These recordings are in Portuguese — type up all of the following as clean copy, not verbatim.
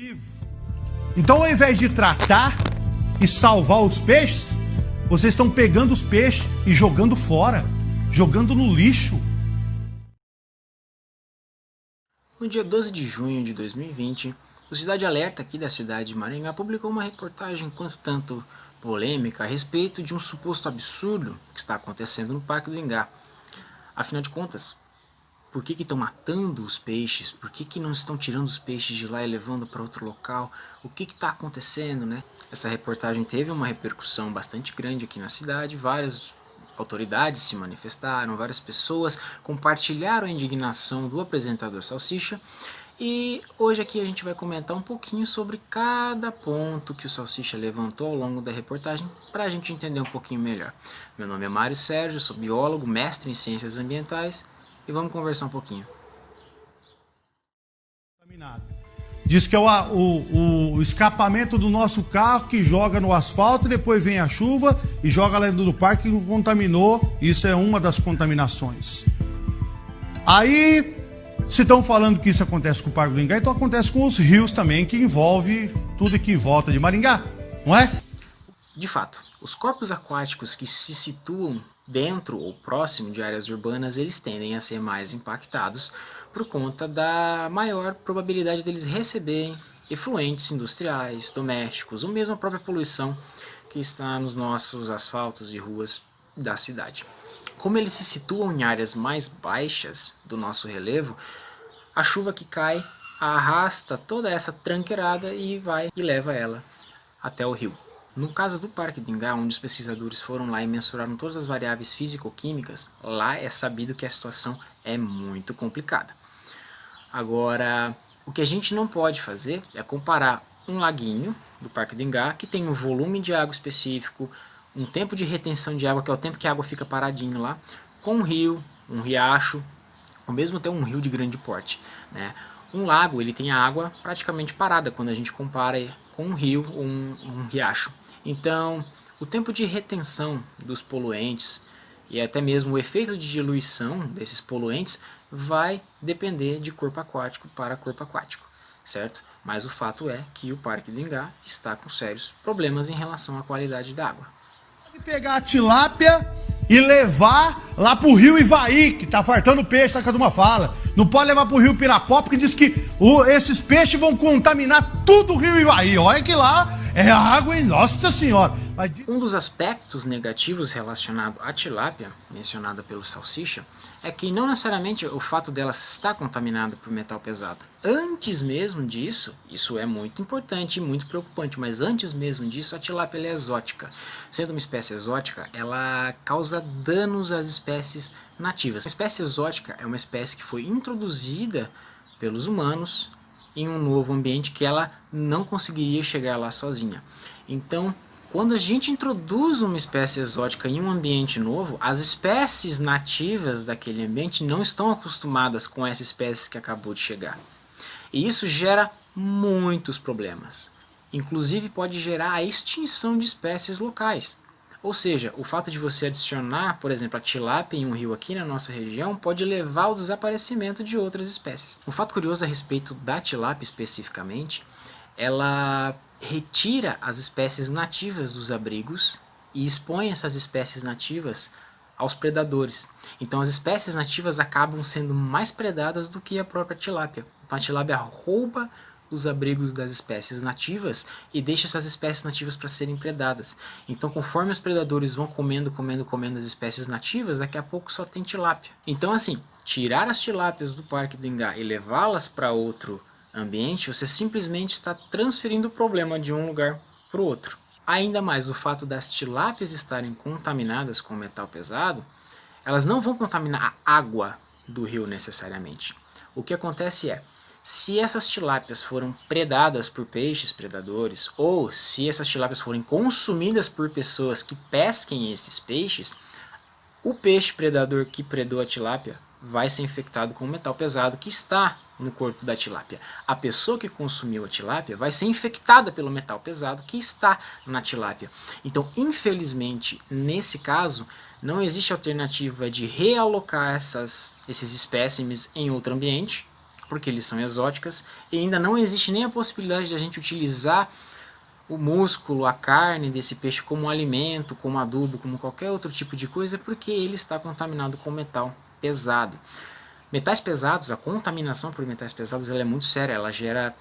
vivo. Então, ao invés de tratar e salvar os peixes, vocês estão pegando os peixes e jogando fora, jogando no lixo. No dia 12 de junho de 2020, o Cidade Alerta aqui da cidade de Maringá publicou uma reportagem quanto tanto polêmica a respeito de um suposto absurdo que está acontecendo no Parque do Ingá. Afinal de contas, por que estão matando os peixes? Por que não estão tirando os peixes de lá e levando para outro local? O que está acontecendo, né? Essa reportagem teve uma repercussão bastante grande aqui na cidade, várias autoridades se manifestaram, várias pessoas compartilharam a indignação do apresentador Salsicha, e hoje aqui a gente vai comentar um pouquinho sobre cada ponto que o Salsicha levantou ao longo da reportagem para a gente entender um pouquinho melhor. Meu nome é Mário Sérgio, sou biólogo, mestre em ciências ambientais e vamos conversar um pouquinho. Diz que é o escapamento do nosso carro que joga no asfalto, e depois vem a chuva e joga lá dentro do parque e contaminou. Isso é uma das contaminações. Aí, se estão falando que isso acontece com o Parque do Ingá, então acontece com os rios também, que envolve tudo aqui em volta de Maringá, não é? De fato, os corpos aquáticos que se situam dentro ou próximo de áreas urbanas, eles tendem a ser mais impactados por conta da maior probabilidade deles receberem efluentes industriais, domésticos, ou mesmo a própria poluição que está nos nossos asfaltos e ruas da cidade. Como eles se situam em áreas mais baixas do nosso relevo, a chuva que cai arrasta toda essa tranqueirada e leva ela até o rio. No caso do Parque do Ingá, onde os pesquisadores foram lá e mensuraram todas as variáveis físico-químicas, lá é sabido que a situação é muito complicada. Agora, o que a gente não pode fazer é comparar um laguinho do Parque do Ingá, que tem um volume de água específico, um tempo de retenção de água, que é o tempo que a água fica paradinho lá, com um rio, um riacho, ou mesmo até um rio de grande porte, né? Um lago, ele tem a água praticamente parada quando a gente compara com um rio ou um riacho. Então, o tempo de retenção dos poluentes e até mesmo o efeito de diluição desses poluentes vai depender de corpo aquático para corpo aquático, certo? Mas o fato é que o Parque do Ingá está com sérios problemas em relação à qualidade da água. Pode pegar a tilápia e levar lá pro rio Ivaí, que tá fartando peixe, tá com uma fala. Não pode levar pro rio Pirapó, porque diz que esses peixes vão contaminar tudo o rio Ivaí. Olha que lá é água, hein? Nossa Senhora. Um dos aspectos negativos relacionado à tilápia, mencionada pelo Salsicha, é que não necessariamente o fato dela estar contaminada por metal pesado. Antes mesmo disso, isso é muito importante e muito preocupante, mas antes mesmo disso, a tilápia é exótica. Sendo uma espécie exótica, ela causa danos às espécies nativas. Uma espécie exótica é uma espécie que foi introduzida pelos humanos em um novo ambiente que ela não conseguiria chegar lá sozinha. Então, quando a gente introduz uma espécie exótica em um ambiente novo, as espécies nativas daquele ambiente não estão acostumadas com essa espécie que acabou de chegar. E isso gera muitos problemas. Inclusive pode gerar a extinção de espécies locais. Ou seja, o fato de você adicionar, por exemplo, a tilápia em um rio aqui na nossa região pode levar ao desaparecimento de outras espécies. Um fato curioso a respeito da tilápia especificamente, ela retira as espécies nativas dos abrigos e expõe essas espécies nativas aos predadores. Então as espécies nativas acabam sendo mais predadas do que a própria tilápia. Então a tilápia rouba os abrigos das espécies nativas e deixa essas espécies nativas para serem predadas. Então conforme os predadores vão comendo as espécies nativas, daqui a pouco só tem tilápia. Então assim, tirar as tilápias do Parque do Ingá e levá-las para outro ambiente, você simplesmente está transferindo o problema de um lugar para o outro. Ainda mais o fato das tilápias estarem contaminadas com metal pesado, elas não vão contaminar a água do rio necessariamente. O que acontece é, se essas tilápias foram predadas por peixes predadores, ou se essas tilápias forem consumidas por pessoas que pesquem esses peixes, o peixe predador que predou a tilápia vai ser infectado com metal pesado que está no corpo da tilápia. A pessoa que consumiu a tilápia vai ser infectada pelo metal pesado que está na tilápia. Então, infelizmente, nesse caso, não existe alternativa de realocar esses espécimes em outro ambiente, porque eles são exóticas, e ainda não existe nem a possibilidade de a gente utilizar o músculo, a carne desse peixe como alimento, como adubo, como qualquer outro tipo de coisa, porque ele está contaminado com metal pesado. Metais pesados, a contaminação por metais pesados, ela é muito séria, ela gera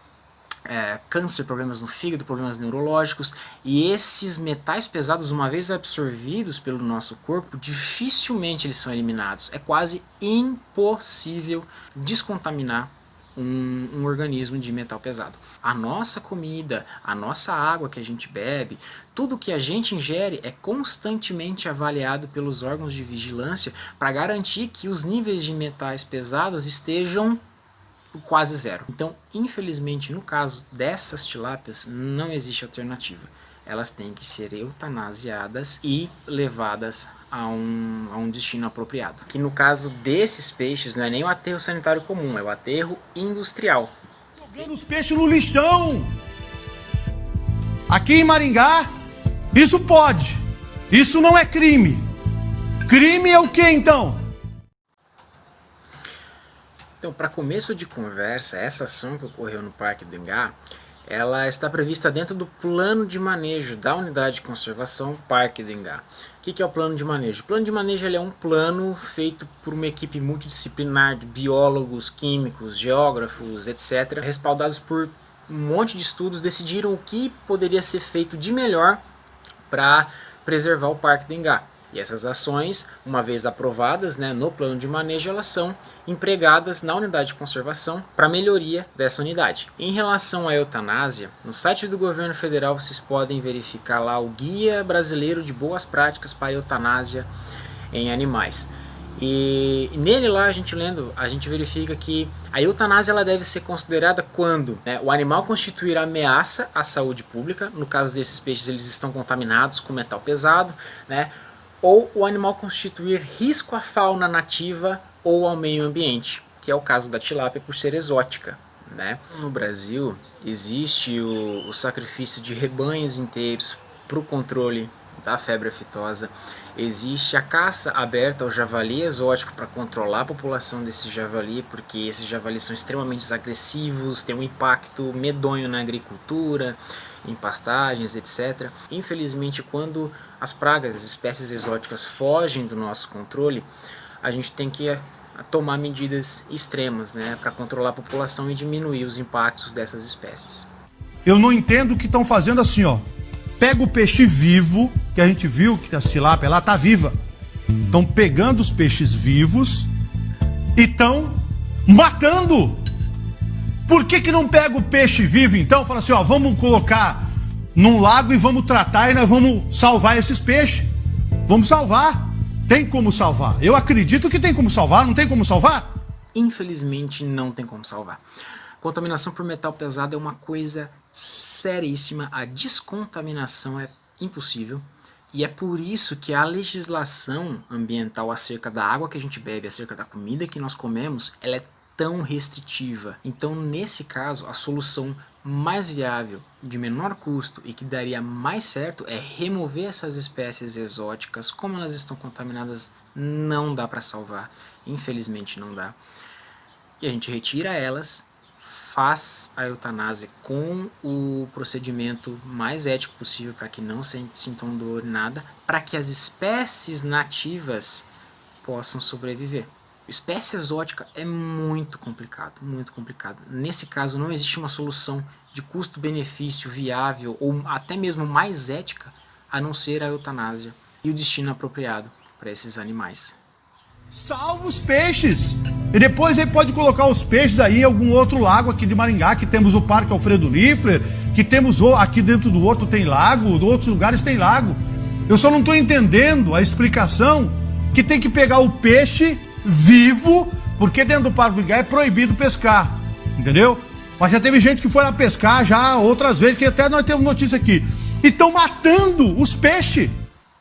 câncer, problemas no fígado, problemas neurológicos, e esses metais pesados, uma vez absorvidos pelo nosso corpo, dificilmente eles são eliminados. É quase impossível descontaminar um organismo de metal pesado. A nossa comida, a nossa água que a gente bebe, tudo que a gente ingere é constantemente avaliado pelos órgãos de vigilância para garantir que os níveis de metais pesados estejam quase zero. Então, infelizmente, no caso dessas tilápias, não existe alternativa. Elas têm que ser eutanasiadas e levadas a um destino apropriado. Que no caso desses peixes não é nem o aterro sanitário comum, é o aterro industrial. Jogando os peixes no lixão. Aqui em Maringá, isso pode. Isso não é crime. Crime é o que então? Então, para começo de conversa, essa ação que ocorreu no Parque do Ingá, ela está prevista dentro do plano de manejo da Unidade de Conservação Parque do Ingá. O que é o plano de manejo? O plano de manejo ele é um plano feito por uma equipe multidisciplinar de biólogos, químicos, geógrafos, etc., respaldados por um monte de estudos, decidiram o que poderia ser feito de melhor para preservar o Parque do Ingá. E essas ações, uma vez aprovadas no plano de manejo, elas são empregadas na unidade de conservação para melhoria dessa unidade. Em relação à eutanásia, no site do governo federal vocês podem verificar lá o Guia Brasileiro de Boas Práticas para a Eutanásia em Animais. E nele lá, a gente verifica que a eutanásia ela deve ser considerada quando o animal constituir ameaça à saúde pública. No caso desses peixes, eles estão contaminados com metal pesado, ou o animal constituir risco à fauna nativa ou ao meio ambiente, que é o caso da tilápia por ser exótica. No Brasil, existe o sacrifício de rebanhos inteiros para o controle da febre aftosa. Existe a caça aberta ao javali exótico para controlar a população desse javali, porque esses javalis são extremamente agressivos, têm um impacto medonho na agricultura, em pastagens, etc. Infelizmente, quando as pragas, as espécies exóticas fogem do nosso controle, a gente tem que tomar medidas extremas para controlar a população e diminuir os impactos dessas espécies. Eu não entendo o que estão fazendo assim, ó. Pega o peixe vivo, que a gente viu que a tilápia lá tá viva. Estão pegando os peixes vivos e estão matando. Por que não pega o peixe vivo então? Fala assim, ó, vamos colocar num lago e vamos tratar e nós vamos salvar esses peixes. Vamos salvar. Tem como salvar. Eu acredito que tem como salvar, não tem como salvar? Infelizmente não tem como salvar. Contaminação por metal pesado é uma coisa seríssima, a descontaminação é impossível e é por isso que a legislação ambiental acerca da água que a gente bebe, acerca da comida que nós comemos, ela é tão restritiva. Então, nesse caso, a solução mais viável, de menor custo e que daria mais certo é remover essas espécies exóticas. Como elas estão contaminadas, não dá para salvar, infelizmente não dá. E a gente retira elas, faz a eutanásia com o procedimento mais ético possível para que não sintam dor, nada, para que as espécies nativas possam sobreviver. Espécie exótica é muito complicado, muito complicado. Nesse caso não existe uma solução de custo-benefício viável ou até mesmo mais ética a não ser a eutanásia e o destino apropriado para esses animais. Salva os peixes! E depois ele pode colocar os peixes aí em algum outro lago aqui de Maringá, que temos o Parque Alfredo Liffler, que temos aqui dentro do Horto tem lago, em outros lugares tem lago. Eu só não estou entendendo a explicação que tem que pegar o peixe vivo, porque dentro do Parque do Ingá é proibido pescar, entendeu? Mas já teve gente que foi lá pescar já outras vezes, que até nós temos notícia aqui. E estão matando os peixes.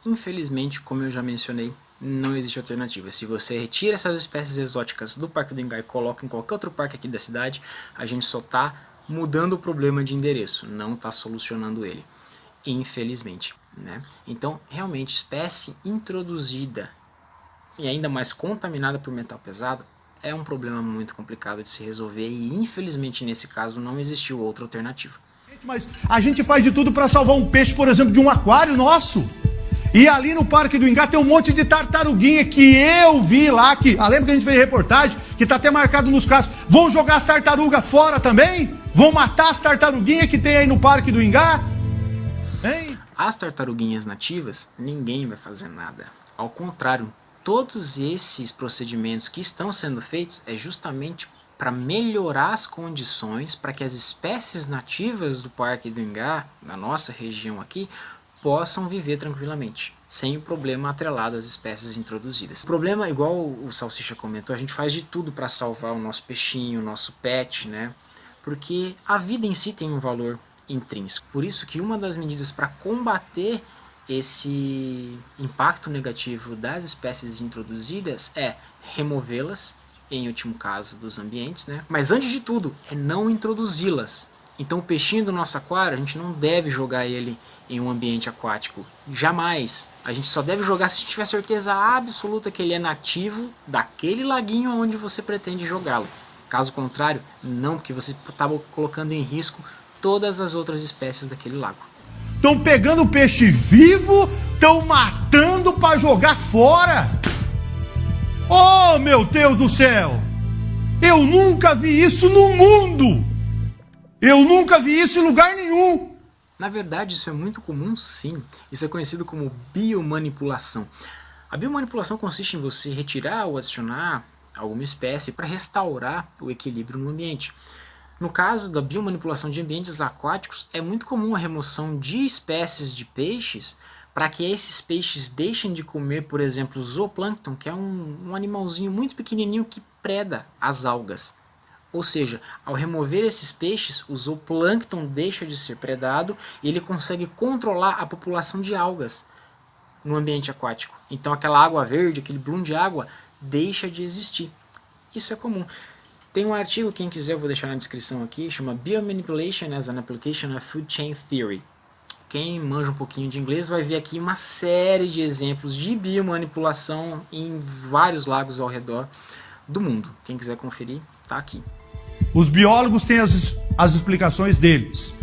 Infelizmente, como eu já mencionei, não existe alternativa. Se você retira essas espécies exóticas do Parque do Ingá e coloca em qualquer outro parque aqui da cidade, a gente só está mudando o problema de endereço, não está solucionando ele, infelizmente. Então, realmente, espécie introduzida e ainda mais contaminada por metal pesado é um problema muito complicado de se resolver e, infelizmente, nesse caso, não existiu outra alternativa. Mas a gente faz de tudo para salvar um peixe, por exemplo, de um aquário nosso. E ali no Parque do Ingá tem um monte de tartaruguinha que eu vi lá, que lembra que a gente fez reportagem, que tá até marcado nos casos. Vão jogar as tartarugas fora também? Vão matar as tartaruguinhas que tem aí no Parque do Ingá? Hein? As tartaruguinhas nativas, ninguém vai fazer nada. Ao contrário, todos esses procedimentos que estão sendo feitos é justamente para melhorar as condições para que as espécies nativas do Parque do Ingá, na nossa região aqui, possam viver tranquilamente, sem o problema atrelado às espécies introduzidas. O problema, igual o Salsicha comentou, a gente faz de tudo para salvar o nosso peixinho, o nosso pet, né? Porque a vida em si tem um valor intrínseco. Por isso que uma das medidas para combater esse impacto negativo das espécies introduzidas é removê-las, em último caso dos ambientes, né? Mas antes de tudo, é não introduzi-las. Então o peixinho do nosso aquário, a gente não deve jogar ele em um ambiente aquático. Jamais. A gente só deve jogar se a gente tiver certeza absoluta que ele é nativo daquele laguinho onde você pretende jogá-lo. Caso contrário, não, porque você está colocando em risco todas as outras espécies daquele lago. Estão pegando o peixe vivo, estão matando para jogar fora. Oh, meu Deus do céu! Eu nunca vi isso no mundo! Eu nunca vi isso em lugar nenhum! Na verdade, isso é muito comum, sim. Isso é conhecido como biomanipulação. A biomanipulação consiste em você retirar ou adicionar alguma espécie para restaurar o equilíbrio no ambiente. No caso da biomanipulação de ambientes aquáticos, é muito comum a remoção de espécies de peixes para que esses peixes deixem de comer, por exemplo, o zooplâncton, que é um animalzinho muito pequenininho que preda as algas. Ou seja, ao remover esses peixes, o zooplâncton deixa de ser predado e ele consegue controlar a população de algas no ambiente aquático. Então aquela água verde, aquele bloom de água, deixa de existir. Isso é comum. Tem um artigo, quem quiser eu vou deixar na descrição aqui, chama Biomanipulation as an Application of Food Chain Theory. Quem manja um pouquinho de inglês vai ver aqui uma série de exemplos de biomanipulação em vários lagos ao redor do mundo. Quem quiser conferir, tá aqui. Os biólogos têm as explicações deles,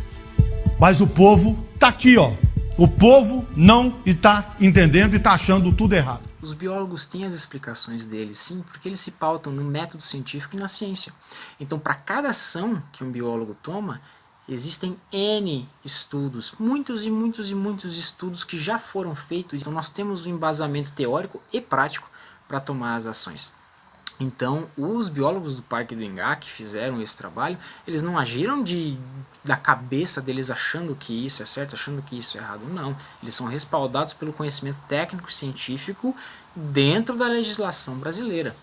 mas o povo tá aqui, ó. O povo não está entendendo e está achando tudo errado. Os biólogos têm as explicações deles, sim, porque eles se pautam no método científico e na ciência. Então, para cada ação que um biólogo toma, existem N estudos, muitos e muitos e muitos estudos que já foram feitos. Então, nós temos um embasamento teórico e prático para tomar as ações. Então, os biólogos do Parque do Ingá que fizeram esse trabalho, eles não agiram da cabeça deles achando que isso é certo, achando que isso é errado. Não, eles são respaldados pelo conhecimento técnico e científico dentro da legislação brasileira.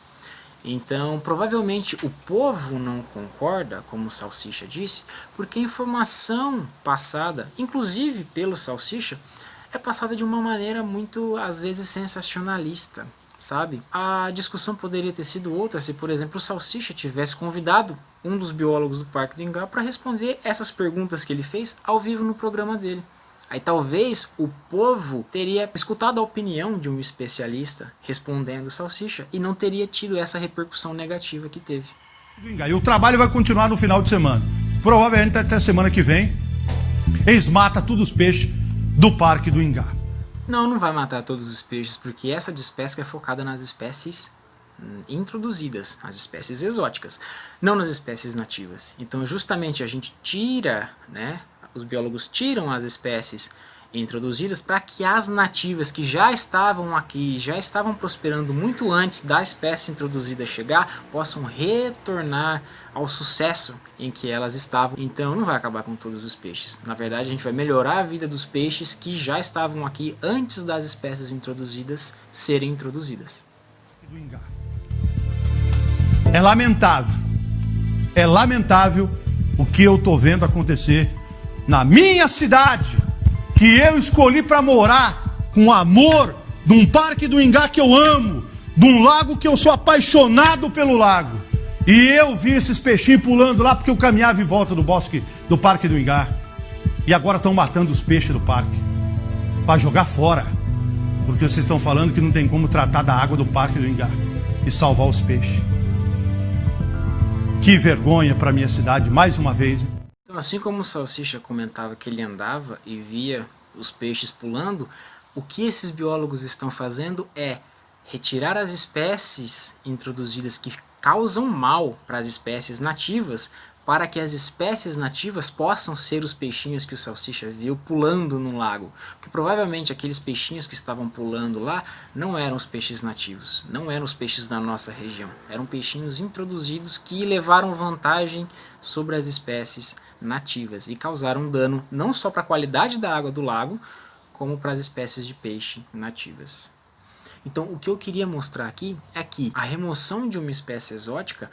Então, provavelmente o povo não concorda, como o Salsicha disse, porque a informação passada, inclusive pelo Salsicha, é passada de uma maneira muito, às vezes, sensacionalista. Sabe? A discussão poderia ter sido outra se, por exemplo, o Salsicha tivesse convidado um dos biólogos do Parque do Ingá para responder essas perguntas que ele fez ao vivo no programa dele. Aí talvez o povo teria escutado a opinião de um especialista respondendo o Salsicha e não teria tido essa repercussão negativa que teve. E o trabalho vai continuar no final de semana. Provavelmente até semana que vem. Eles matam todos os peixes do Parque do Ingá. Não vai matar todos os peixes, porque essa despesca é focada nas espécies introduzidas, nas espécies exóticas, não nas espécies nativas. Então, justamente, a gente tira, né, os biólogos tiram as espécies introduzidas para que as nativas que já estavam aqui, já estavam prosperando muito antes da espécie introduzida chegar, possam retornar ao sucesso em que elas estavam. Então não vai acabar com todos os peixes. Na verdade, a gente vai melhorar a vida dos peixes que já estavam aqui antes das espécies introduzidas serem introduzidas. É lamentável o que eu tô vendo acontecer na minha cidade, que eu escolhi para morar com amor, de um Parque do Ingá que eu amo, de um lago que eu sou apaixonado pelo lago. E eu vi esses peixinhos pulando lá porque eu caminhava em volta do bosque do Parque do Ingá. E agora estão matando os peixes do parque para jogar fora, porque vocês estão falando que não tem como tratar da água do Parque do Ingá e salvar os peixes. Que vergonha para minha cidade, mais uma vez. Então, assim como o Salsicha comentava que ele andava e via os peixes pulando, o que esses biólogos estão fazendo é retirar as espécies introduzidas que causam mal para as espécies nativas, para que as espécies nativas possam ser os peixinhos que o Salsicha viu pulando no lago. Porque provavelmente aqueles peixinhos que estavam pulando lá não eram os peixes nativos, não eram os peixes da nossa região. Eram peixinhos introduzidos que levaram vantagem sobre as espécies nativas e causaram dano não só para a qualidade da água do lago, como para as espécies de peixe nativas. Então, o que eu queria mostrar aqui é que a remoção de uma espécie exótica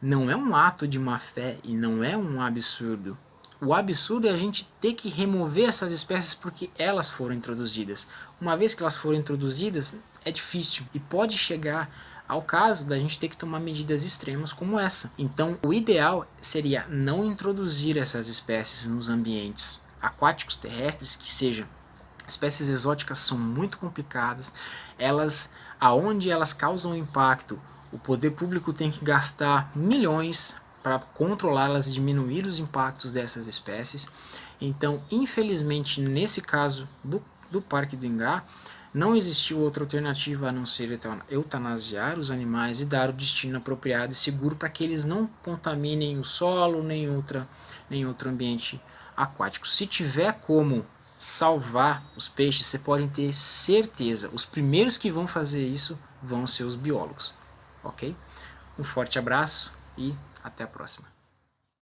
não é um ato de má fé e não é um absurdo. O absurdo é a gente ter que remover essas espécies porque elas foram introduzidas. Uma vez que elas foram introduzidas, é difícil e pode chegar ao caso da gente ter que tomar medidas extremas como essa. Então, o ideal seria não introduzir essas espécies nos ambientes aquáticos terrestres, que sejam espécies exóticas. São muito complicadas, aonde elas causam impacto, o poder público tem que gastar milhões para controlá-las e diminuir os impactos dessas espécies. Então, infelizmente, nesse caso do Parque do Ingá, não existiu outra alternativa a não ser eutanasiar os animais e dar o destino apropriado e seguro para que eles não contaminem o solo nem outro ambiente aquático. Se tiver como salvar os peixes, você pode ter certeza, os primeiros que vão fazer isso vão ser os biólogos, ok? Um forte abraço e até a próxima.